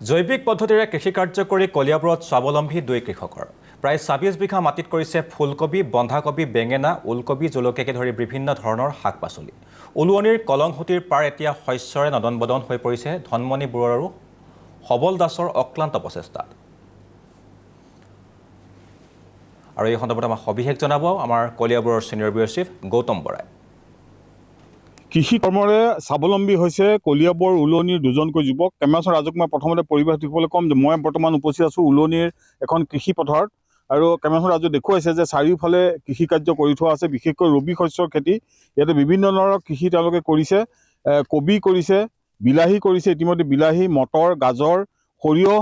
জৈৱিক পদ্ধতিৰে কৃষিকাৰ্য কৰি কলিয়াবৰত স্বাৱলম্বী দুই কৃষকৰ প্ৰায় ২৬ বিঘা মাটিত কৰিছে ফুলকবি, বন্ধাকবি, বেঙেনা, ওলকবি, জলকীয়াকে ধৰি বিভিন্ন ধৰণৰ শাক-পাচলি। উলুৱনিৰ কলংহুটিৰ পাৰ এতিয়া শস্যৰে নদন-বদন হৈ পৰিছে ধনমণি বৰুৱা আৰু সবল দাসৰ অক্লান্ত প্ৰচেষ্টাত। আৰু এই সন্দৰ্ভত আমাক সবিশেষ জনাব আমাৰ কলিয়াবৰৰ ছিনিয়ৰ ব্যুৰ চিফ গৌতম বৰাই। কৃষি কৰ্মৰে স্বাৱলম্বী হৈছে কলিয়াবৰ উলুৱনিৰ দুজনকৈ যুৱক। কেমেৰাচৰ ৰাজক মই প্ৰথমতে পৰিৱেশ দেখিবলৈ ক'ম যে মই বৰ্তমান উপস্থিত আছোঁ উলুৱনিৰ এখন কৃষি পথাৰত। আৰু কেমেৰাচৰ ৰাজে দেখুৱাইছে যে চাৰিওফালে কৃষি কাৰ্য কৰি থোৱা আছে, বিশেষকৈ ৰবি শস্যৰ খেতি। ইয়াতে বিভিন্ন ধৰণৰ কৃষি তেওঁলোকে কৰিছে, কবি কৰিছে, বিলাহী কৰিছে, ইতিমধ্যে বিলাহী, মটৰ, গাজৰ, সৰিয়হ,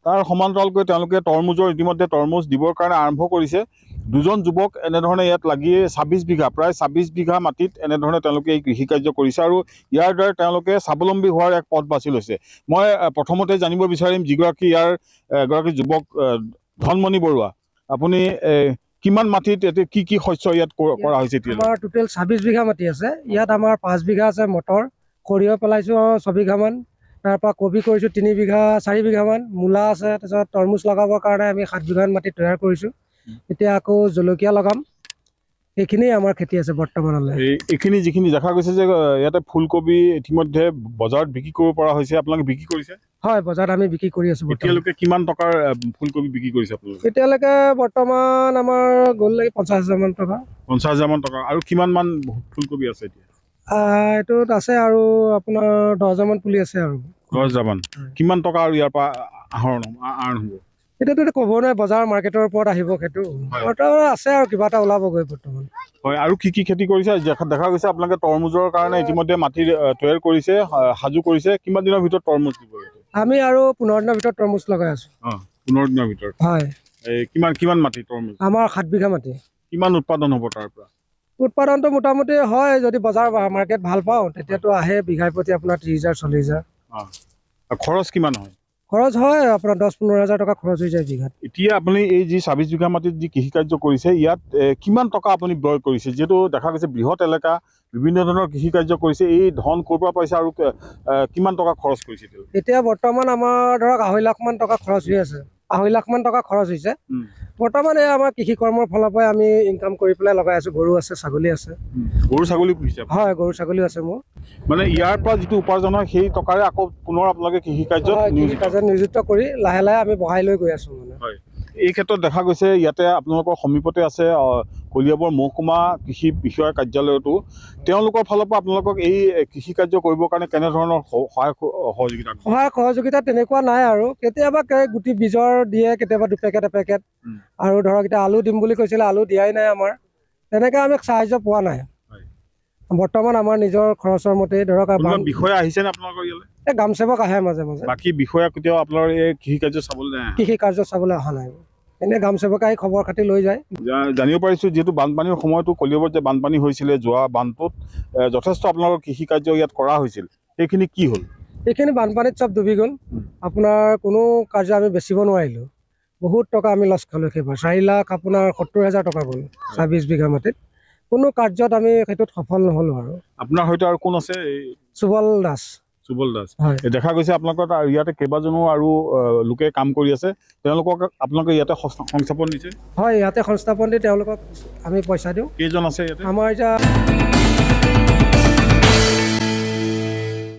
তাৰ সমান্তৰালকৈ তেওঁলোকে তৰমুজৰ ইতিমধ্যে তৰমুজ দিবৰ কাৰণে আৰম্ভ কৰিছে। দুজন যুৱক এনেধৰণে ইয়াত লাগিয়ে ২৬ বিঘা প্ৰায় ২৬ বিঘা মাটিত এনেধৰণে তেওঁলোকে এই কৃষি কাৰ্য কৰিছে আৰু ইয়াৰ দ্বাৰা তেওঁলোকে স্বাৱলম্বী হোৱাৰ এক পথ বাছি লৈছে। মই প্ৰথমতে জানিব বিচাৰিম যিগৰাকী ইয়াৰ এগৰাকী যুৱক ধনমণি বৰুৱা, আপুনি কিমান মাটিত এতিয়া কি শস্য ইয়াত কৰা হৈছে? আমাৰ টোটেল ২৬ বিঘা মাটি আছে। ইয়াত আমাৰ ৫ বিঘা আছে মটৰ, সৰিয়হ পেলাইছোঁ ৬ বিঘামান, তাৰপৰা কবি কৰিছোঁ ৪ বিঘামান, মূলা আছে, তাৰপিছত তৰমুজ লগাবৰ কাৰণে আমি ৭ বিঘামান মাটি তৈয়াৰ কৰিছোঁ। এতিয়া আকৌ জলকীয়া লগাম, সেইখিনিয়ে আমাৰ খেতি আছে বৰ্তমানলৈ। এইখিনি যিখিনি দেখা গৈছে যে ইয়াতে ফুলকবি ইতিমধ্যে বজাৰত বিক্ৰী কৰিব পৰা হৈছে, আপোনালোকে বিক্ৰী কৰিছে? হয়, বজাৰত আমি বিক্ৰী কৰি আছোঁ। এতিয়ালৈকে কিমান টকাৰ ফুলকবি বিক্ৰী কৰিছে আপোনালোকে? এতিয়ালৈকে বৰ্তমান আমাৰ গ'ল লাগি ৫০,০০০ টকা। ৫০,০০০ টকা। আৰু কিমান মান ফুলকবি আছে এতিয়া? এইটোত আছে আৰু আপোনাৰ ১০,০০০ পুলি আছে আৰু ১০,০০০। কিমান টকা আৰু ইয়াৰ পৰা আহৰণ হ'ব? এতিয়াতো ক'ব নোৱাৰে, বজাৰ মাৰ্কেটৰ ওপৰত আহিব সেইটো। বৰ্তমান আছে আৰু কিবা এটা ওলাবগৈ বৰ্তমান। হয়, আৰু কি খেতি কৰিছে? দেখা গৈছে আপোনালোকে তৰমুজৰ কাৰণে ইতিমধ্যে মাটি তৈয়াৰ কৰিছে, সাজু কৰিছে। কিমান দিনৰ ভিতৰত তৰমুজ দিব? আমি আৰু ১৫ দিনৰ ভিতৰত তৰমুজ লগাই আছোঁ। ১৫ দিনৰ ভিতৰত? হয়। কিমান মাটি তৰমুজ? আমাৰ ৭ বিঘা মাটি। কিমান উৎপাদন হ'ব তাৰ পৰা? উৎপাদনটো মোটামুটি হয়, যদি বজাৰ মাৰ্কেট ভাল পাওঁ তেতিয়াতো আহে বিঘাই প্ৰতি আপোনাৰ ৩০,০০০ ৪০,০০০। খৰচ কিমান হয়? খৰচ হয় আপোনাৰ ১০-১৫ হাজাৰ টকা খৰচ হৈ যায় বিঘাত। এতিয়া আপুনি এই যি ২৬ বিঘা মাটিত যি কৃষি কাৰ্য কৰিছে, ইয়াত কিমান টকা আপুনি ব্যয় কৰিছে? যিহেতু দেখা গৈছে বৃহৎ এলেকা, বিভিন্ন ধৰণৰ কৃষি কাৰ্য কৰিছে, এই ধন ক'ৰ পৰা পাইছে আৰু কিমান টকা খৰচ কৰিছে? এতিয়া বৰ্তমান আমাৰ ধৰক ২.৫ লাখ মান টকা খৰচ হৈ আছে। ২.৫ লাখ মান টকা খৰচ হৈছে। বৰ্তমান এই আমাৰ কৃষি কৰ্মৰ ফালৰ পৰাই আমি ইনকাম কৰি পেলাই লগাই আছোঁ। গৰু আছে, ছাগলী আছে। গৰু ছাগলী পুহিছে? হয়, গৰু ছাগলীও আছে মোৰ। মানে ইয়াৰ পৰা যিটো উপাৰ্জন হয় সেই টকাৰে আকৌ পুনৰ আপোনালোকে কৃষি কাৰ্যত নিযুক্ত কৰি লাহে লাহে আমি বঢ়াই লৈ গৈ আছোঁ। হয়, এই ক্ষেত্ৰত দেখা গৈছে ইয়াতে আপোনালোকৰ সমীপতে আছে কলিয়াবৰ মহকুমা কৃষি বিষয়াৰ কাৰ্যালয়তো। তেওঁলোকৰ ফালৰ পৰা আপোনালোকক এই কৃষি কাৰ্য কৰিবৰ কাৰণে কেনেধৰণৰ সহায় সহযোগিতা তেনেকুৱা নাই আৰু কেতিয়াবা গুটি বীজৰ দিয়ে, কেতিয়াবা ২ পেকেট এপেকেট। আৰু ধৰক এতিয়া আলু দিম বুলি কৈছিলে, আলু দিয়াই নাই আমাৰ। তেনেকৈ আমি সাহায্য পোৱা নাই বৰ্তমান। আমাৰ নিজৰ খৰচৰ মতেই ধৰক বিষয়া আহিছে নে আপোনালোকৰ ইয়ালৈ? এই গ্ৰাম সেৱক আহে মাজে মাজে। বাকী বিষয়া কেতিয়াও আপোনাৰ এই কৃষি কাৰ্য চাবলৈ অহা নাই। এনে গ্ৰাম সেৱকে আহি খবৰ খাতি লৈ যায়। জানিব পাৰিছোঁ যিহেতু বানপানীৰ সময়তো কলিয়াবৰত যে বানপানী হৈছিলে, যোৱা বানটোত যথেষ্ট আপোনালোকৰ কৃষি কাৰ্য ইয়াত কৰা হৈছিল, সেইখিনি কি হ'ল? এইখিনি বানপানীত চব ডুবি গ'ল। আপোনাৰ কোনো কাৰ্য আমি বেচিব নোৱাৰিলোঁ। বহুত টকা আমি লছ খালোঁ সেইবাৰ। 4,70,000 টকা গ'ল ২৬ বিঘা মাটিত। কোনো কাৰ্যত আমি সেইটোত সফল নহ'লোঁ। আৰু আপোনাৰ সৈতে আৰু কোন আছে? সুবল দাস। হয়, দেখা গৈছে আপোনালোকৰ ইয়াতে কেইবাজনো আৰু লোকে কাম কৰি আছে। তেওঁলোকক আপোনালোকে ইয়াতে সংস্থাপন দিছে? হয়, ইয়াতে সংস্থাপন দি তেওঁলোকক আমি পইচা দিওঁ। কেইজন আছে ইয়াতে? আমাৰ এতিয়া